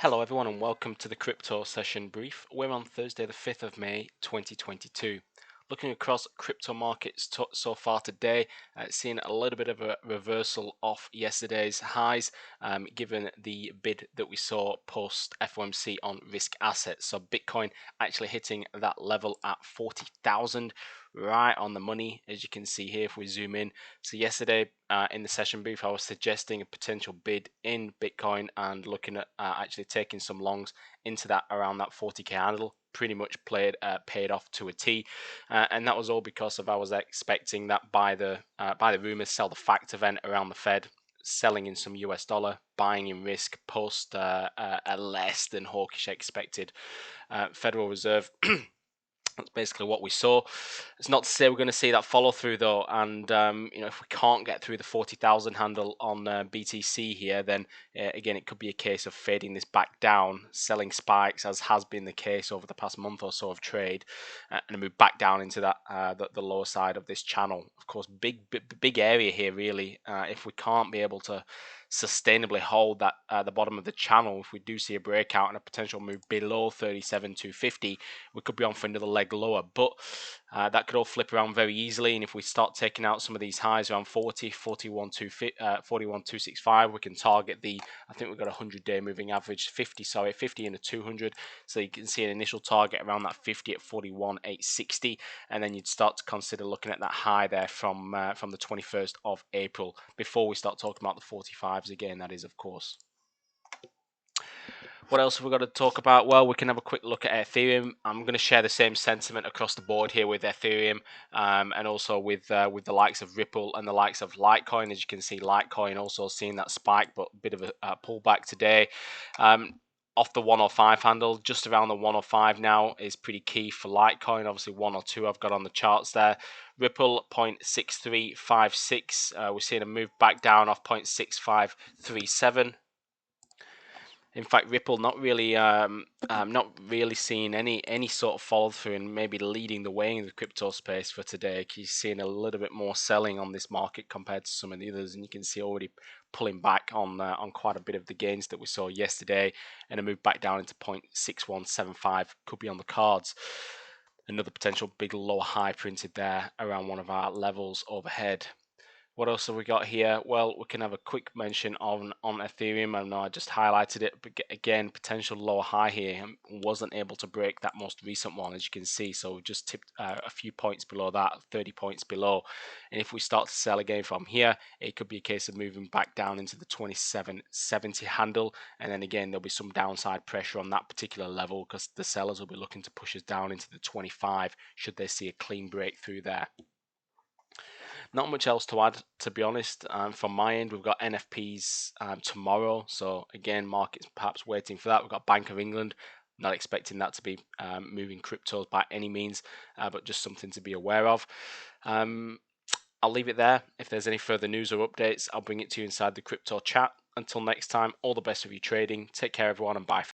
Hello, everyone, and welcome to the Crypto Session Brief. We're on Thursday, the 5th of May, 2022. Looking across crypto markets so far today, seeing a little bit of a reversal off yesterday's highs, given the bid that we saw post FOMC on risk assets. So Bitcoin actually hitting that level at 40,000, right on the money, as you can see here if we zoom in. So yesterday in the session brief, I was suggesting a potential bid in Bitcoin and looking at actually taking some longs into that around that 40k handle. Pretty much paid off to a T, and that was all because of I was expecting that by the rumors, sell the fact event around the Fed, selling in some US dollar, buying in risk post a less than hawkish expected Federal Reserve. That's basically what we saw. It's not to say we're going to see that follow through though, and if we can't get through the 40,000 handle on BTC here, then again it could be a case of fading this back down, selling spikes as has been the case over the past month or so of trade, and move back down into that the lower side of this channel. Of course, big area here really. If we can't be able to sustainably hold that the bottom of the channel, if we do see a breakout and a potential move below 37,250, we could be on for another leg lower, but that could all flip around very easily. And if we start taking out some of these highs around 41,265, we can target I think we've got a 100-day moving average 50 and a 200. So you can see an initial target around that 50 at 41,860, and then you'd start to consider looking at that high there from the 21st of April before we start talking about the 45s again. That is, of course. What else have we got to talk about? Well, we can have a quick look at Ethereum. I'm going to share the same sentiment across the board here with Ethereum, and also with the likes of Ripple and the likes of Litecoin. As you can see, Litecoin also seeing that spike, but a bit of a pullback today. Off the 105 handle, just around the 105 now is pretty key for Litecoin. Obviously, 102 I've got on the charts there. Ripple 0.6356. We're seeing a move back down off 0.6537. In fact, Ripple not really seeing any sort of follow through and maybe leading the way in the crypto space for today. He's seeing a little bit more selling on this market compared to some of the others, and you can see already pulling back on quite a bit of the gains that we saw yesterday, and a move back down into 0.6175 could be on the cards. Another potential big lower high printed there around one of our levels overhead. What else have we got here? Well, we can have a quick mention on Ethereum. I know I just highlighted it, but again, potential lower high here. Wasn't able to break that most recent one, as you can see. So we just tipped a few points below that, 30 points below. And if we start to sell again from here, it could be a case of moving back down into the 2770 handle. And then again, there'll be some downside pressure on that particular level because the sellers will be looking to push us down into the 25 should they see a clean breakthrough there. Not much else to add, to be honest. From my end, we've got NFPs tomorrow. So again, markets perhaps waiting for that. We've got Bank of England. Not expecting that to be moving cryptos by any means, but just something to be aware of. I'll leave it there. If there's any further news or updates, I'll bring it to you inside the crypto chat. Until next time, all the best with your trading. Take care, everyone, and bye.